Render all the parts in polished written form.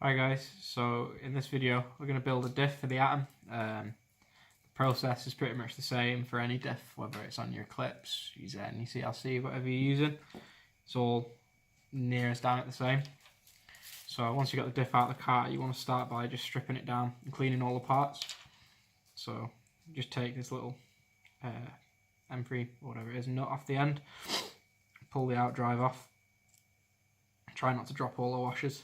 Hi guys, so in this video we're going to build a diff for the Atom. The process is pretty much the same for any diff, whether it's on your clips, use any CLC, whatever you're using. It's all near as damn it the same. So once you got the diff out of the cart, you want to start by just stripping it down and cleaning all the parts. So just take this little M3 or whatever it is nut off the end, pull the out drive off, try not to drop all the washers.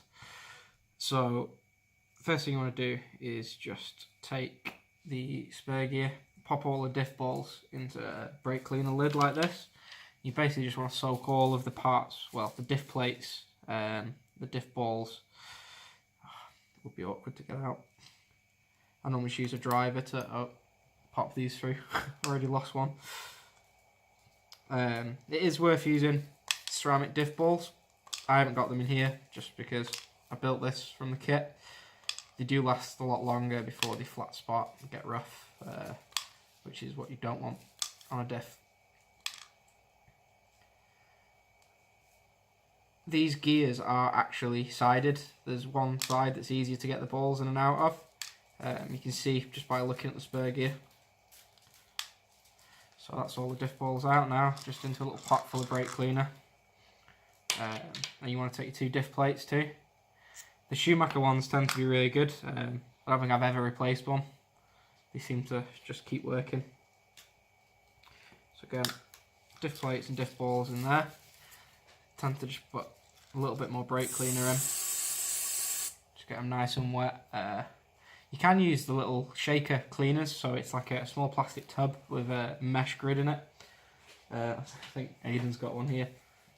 So first thing you want to do is just take the spur gear, pop all the diff balls into a brake cleaner lid like this. You basically just want to soak all of the parts, well, the diff plates, the diff balls. It would be awkward to get out. I normally use a driver to pop these through. Already lost one. It is worth using ceramic diff balls. I haven't got them in here just because I built this from the kit. They do last a lot longer before they flat spot and get rough, which is what you don't want on a diff. These gears are actually sided. There's one side that's easier to get the balls in and out of. You can see just by looking at the spur gear. So that's all the diff balls out now, just into a little pot full of brake cleaner. And you want to take your 2 diff plates too. The Schumacher ones tend to be really good. I don't think I've ever replaced one. They seem to just keep working. So again, diff plates and diff balls in there. Tend to just put a little bit more brake cleaner in. Just get them nice and wet. You can use the little shaker cleaners, so it's like a small plastic tub with a mesh grid in it. I think Aiden's got one here.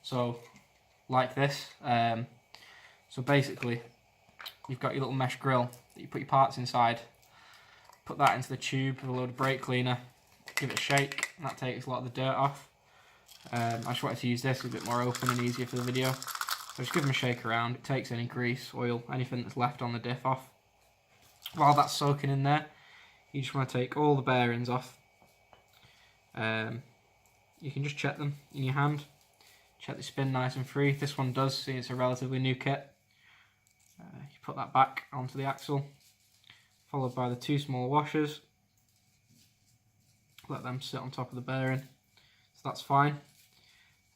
So like this. So basically, you've got your little mesh grill that you put your parts inside, put that into the tube with a load of brake cleaner, give it a shake, and that takes a lot of the dirt off. I just wanted to use this a bit more open and easier for the video. So just give them a shake around, it takes any grease, oil, anything that's left on the diff off. While that's soaking in there, you just want to take all the bearings off. You can just check them in your hand. Check they spin nice and free. This one does, see it's a relatively new kit. You put that back onto the axle, followed by the 2 small washers. Let them sit on top of the bearing, so that's fine.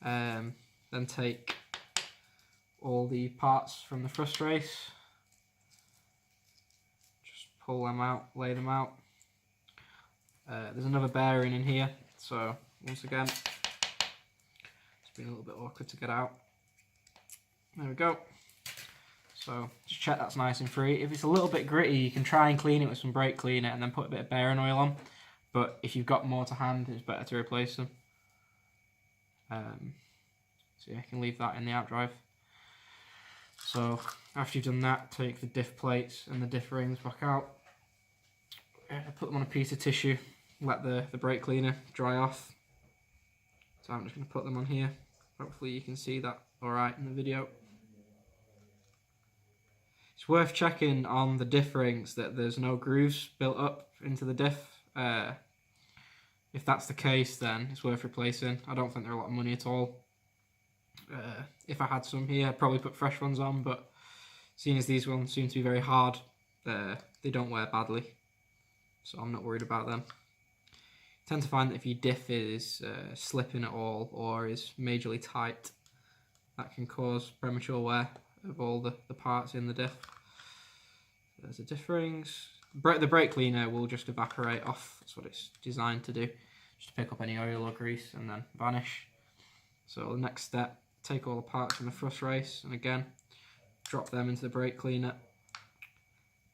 Then take all the parts from the thrust race, just pull them out, lay them out. There's another bearing in here, so once again, it's been a little bit awkward to get out. There we go. So just check that's nice and free. If it's a little bit gritty, you can try and clean it with some brake cleaner and then put a bit of bearing oil on. But if you've got more to hand, it's better to replace them. So yeah, you can leave that in the outdrive. So after you've done that, take the diff plates and the diff rings back out. Put them on a piece of tissue, let the brake cleaner dry off. So I'm just going to put them on here. Hopefully you can see that alright in the video. It's worth checking on the diff rings that there's no grooves built up into the diff. If that's the case, then it's worth replacing. I don't think they're a lot of money at all. If I had some here, I'd probably put fresh ones on, but seeing as these ones seem to be very hard, they don't wear badly, so I'm not worried about them. I tend to find that if your diff is slipping at all or is majorly tight, that can cause premature wear of all the parts in the diff. There's the diff rings. The brake cleaner will just evaporate off. That's what it's designed to do, just to pick up any oil or grease and then vanish. So the next step, take all the parts from the thrust race and again drop them into the brake cleaner,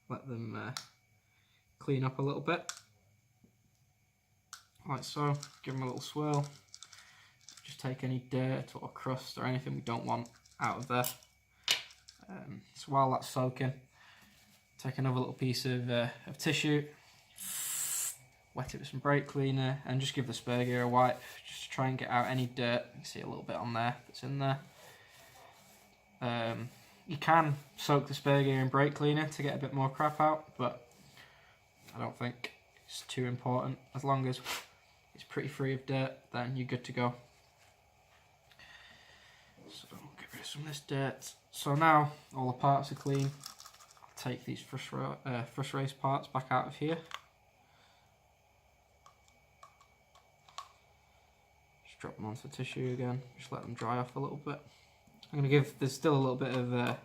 let them clean up a little bit like so. Give them a little swirl, just take any dirt or crust or anything we don't want out of there. So while that's soaking, take another little piece of tissue, wet it with some brake cleaner, and just give the spur gear a wipe, just to try and get out any dirt. You can see a little bit on there that's in there. You can soak the spur gear in brake cleaner to get a bit more crap out, but I don't think it's too important. As long as it's pretty free of dirt, then you're good to go. So get rid of some of this dirt. So now all the parts are clean. take these first race parts back out of here. Just drop them onto the tissue again, just let them dry off a little bit. I'm going to give, there's still a little bit of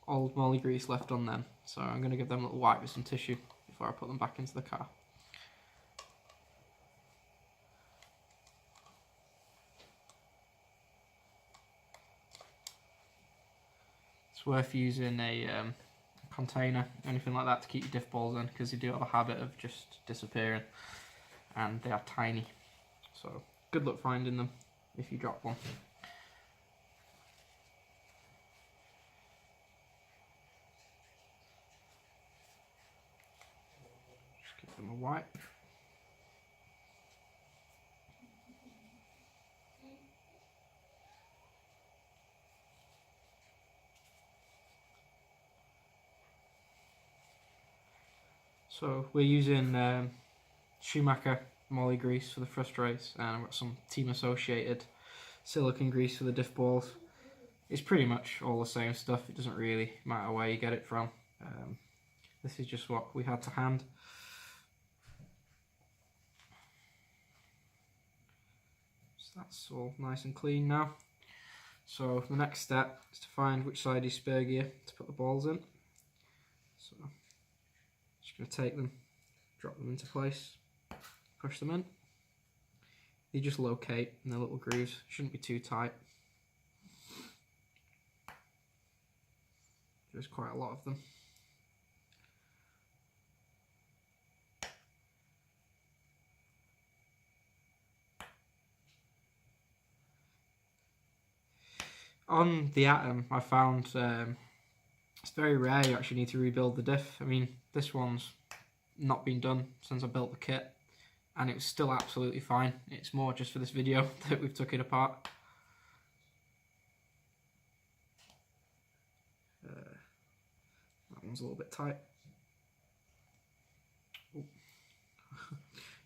old molly grease left on them, so I'm going to give them a little wipe with some tissue before I put them back into the car. It's worth using a container, anything like that, to keep your diff balls in, because they do have a habit of just disappearing, and they are tiny. So good luck finding them if you drop one. Just give them a wipe. So we're using Schumacher molly grease for the first race, and I've got some team associated silicone grease for the diff balls. It's pretty much all the same stuff, it doesn't really matter where you get it from. This is just what we had to hand. So that's all nice and clean now. So the next step is to find which side is spare gear to put the balls in. So just going to take them, drop them into place, push them in. They just locate in their little grooves, shouldn't be too tight. There's quite a lot of them. On the Atom, I found it's very rare you actually need to rebuild the diff. I mean, this one's not been done since I built the kit, and it was still absolutely fine. It's more just for this video that we've took it apart. That one's a little bit tight.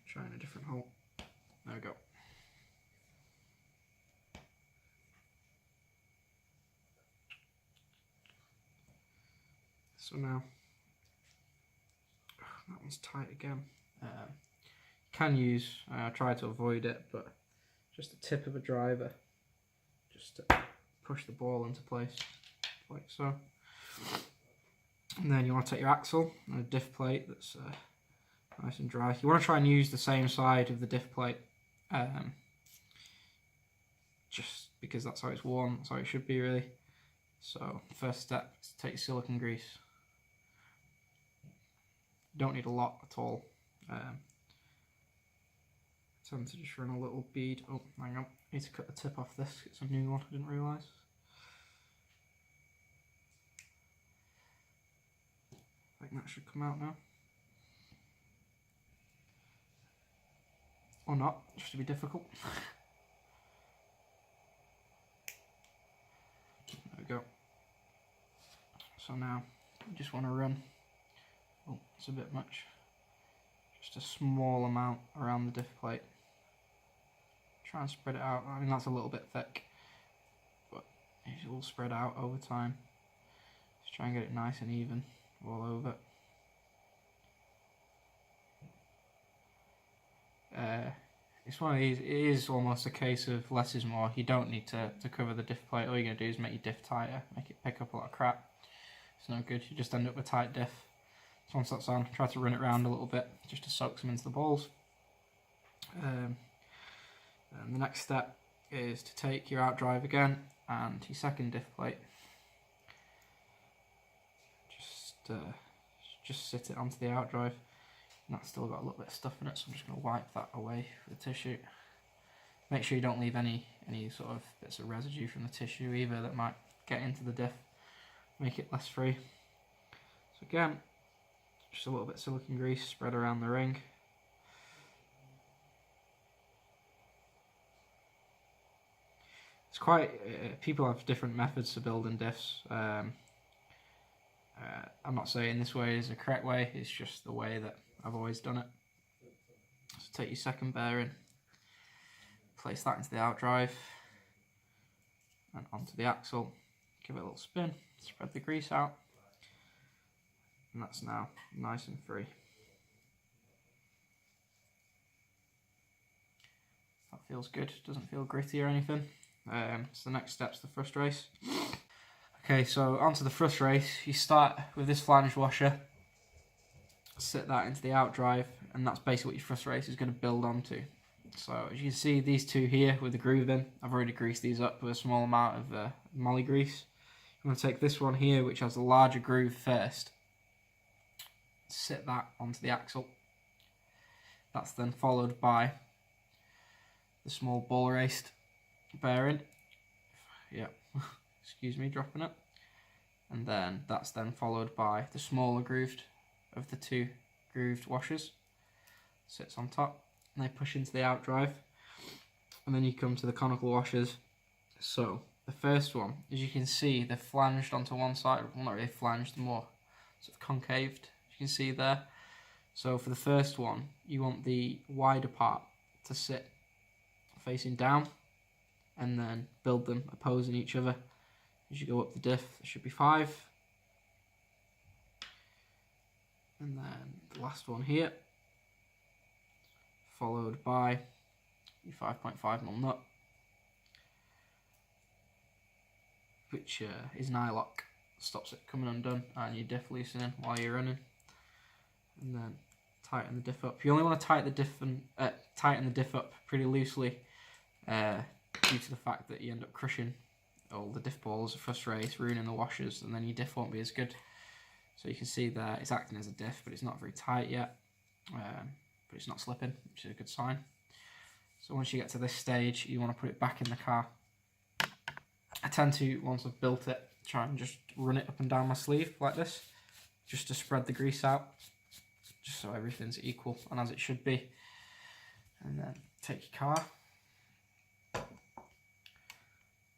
Trying a different hole. There we go. So now, that one's tight again. Can use, I try to avoid it, but just the tip of a driver, just to push the ball into place, like so. And then you want to take your axle and a diff plate that's nice and dry. You want to try and use the same side of the diff plate, just because that's how it's worn, that's how it should be really. So first step is to take your silicone grease. Don't need a lot at all. Tend to just run a little bead. Oh, hang on. Need to cut the tip off this. It's a new one. I didn't realise. I think that should come out now. Or not, just to be difficult. There we go. So now, you just want to run. Oh, it's a bit much. Just a small amount around the diff plate. Try and spread it out. I mean, that's a little bit thick, but it will spread out over time. Just try and get it nice and even all over. It's one of these, it is almost a case of less is more. You don't need to cover the diff plate. All you're going to do is make your diff tighter, make it pick up a lot of crap. It's no good, you just end up with tight diff. So once that's on, try to run it around a little bit just to soak some into the balls. And the next step is to take your out drive again and your second diff plate. Just sit it onto the out drive. And that's still got a little bit of stuff in it, so I'm just going to wipe that away with the tissue. Make sure you don't leave any sort of bits of residue from the tissue either that might get into the diff. Make it less free. So again, just a little bit of silicone grease spread around the ring. It's quite, people have different methods to building diffs. I'm not saying this way is the correct way, it's just the way that I've always done it. So take your second bearing, place that into the out drive and onto the axle, give it a little spin, spread the grease out, and that's now nice and free. That feels good, doesn't feel gritty or anything. So the next step's the thrust race. Okay, so onto the thrust race. You start with this flange washer, sit that into the outdrive, and that's basically what your thrust race is going to build onto. So as you can see, these two here with the groove in, I've already greased these up with a small amount of molly grease. I'm going to take this one here, which has a larger groove first, sit that onto the axle. That's then followed by the small ball raced bearing. Yeah, excuse me, dropping it. And then that's then followed by the smaller grooved of the two grooved washers. Sits on top, and they push into the outdrive. And then you come to the conical washers. So the first one, as you can see, they're flanged onto one side. Well, not really flanged, more sort of concaved, as you can see there. So for the first one, you want the wider part to sit facing down, and then build them opposing each other. As you go up the diff, there should be 5. And then the last one here, followed by your 5.5mm nut, which is an eye lock, stops it coming undone, and your diff loosening while you're running. And then tighten the diff up. You only want to tighten the diff up pretty loosely, due to the fact that you end up crushing all the diff balls at first race, ruining the washers, and then your diff won't be as good. So you can see there it's acting as a diff, but it's not very tight yet, but it's not slipping, which is a good sign. So once you get to this stage, you want to put it back in the car. I tend to, once I've built it, try and just run it up and down my sleeve like this, just to spread the grease out, just so everything's equal and as it should be. And then take your car,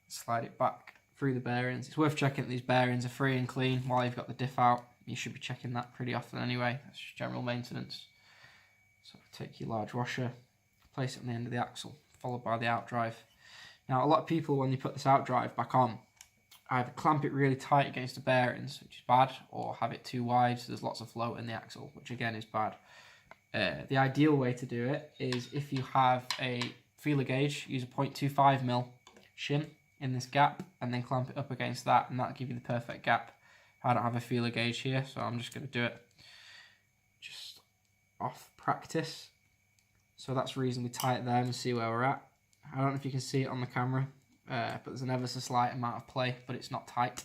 slide it back through the bearings. It's worth checking that these bearings are free and clean while you've got the diff out. You should be checking that pretty often anyway. That's just general maintenance. So take your large washer, place it on the end of the axle, followed by the outdrive. Now a lot of people, when they put this outdrive back on, either clamp it really tight against the bearings, which is bad, or have it too wide so there's lots of float in the axle, which again is bad. The ideal way to do it is if you have a feeler gauge, use a 0.25mm shim in this gap and then clamp it up against that, and that'll give you the perfect gap. I don't have a feeler gauge here, so I'm just going to do it just off practice. So that's reasonably tight there, and see where we're at. I don't know if you can see it on the camera, but there's an ever so slight amount of play, but it's not tight,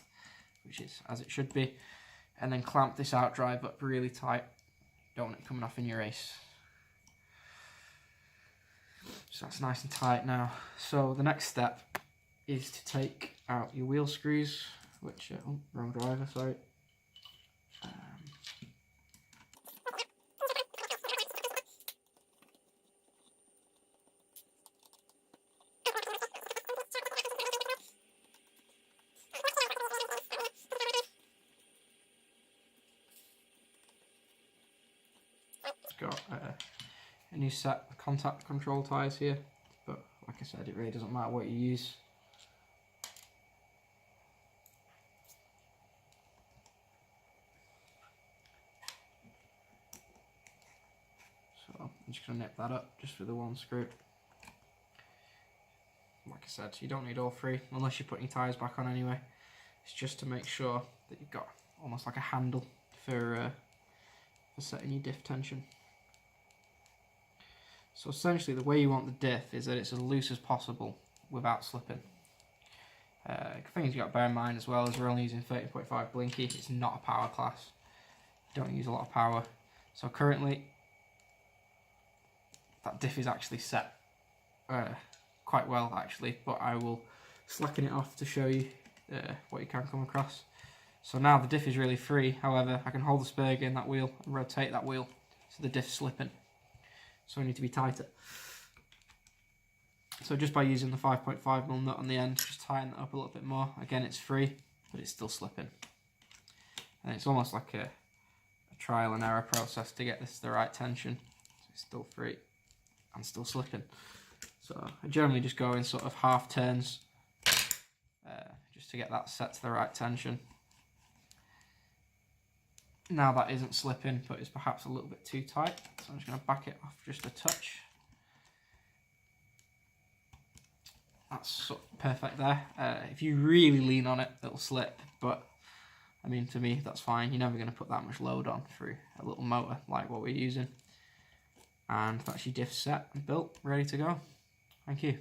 which is as it should be. And then clamp this outdrive up really tight. Don't want it coming off in your race. So that's nice and tight now. So the next step is to take out your wheel screws, which, oh, wrong driver, sorry. Got a new set of contact control tyres here, but like I said, it really doesn't matter what you use. So I'm just going to nip that up just with the one screw. Like I said, you don't need all 3 unless you're putting your tyres back on anyway. It's just to make sure that you've got almost like a handle for setting your diff tension. So essentially the way you want the diff is that it's as loose as possible without slipping. Things you've got to bear in mind as well is we're only using 13.5 blinky. It's not a power class. You don't use a lot of power. So currently that diff is actually set quite well actually, but I will slacken it off to show you what you can come across. So now the diff is really free, however I can hold the spur gear in that wheel and rotate that wheel so the diff's slipping. So I need to be tighter. So just by using the 5.5mm nut on the end, just tighten that up a little bit more. Again, it's free, but it's still slipping. And it's almost like a trial and error process to get this to the right tension. So it's still free and still slipping. So I generally just go in sort of half turns, just to get that set to the right tension. Now that isn't slipping, but it's perhaps a little bit too tight. So I'm just going to back it off just a touch. That's perfect there. If you really lean on it, it'll slip, but I mean, to me, that's fine. You're never going to put that much load on through a little motor like what we're using. And that's your diff set and built, ready to go. Thank you.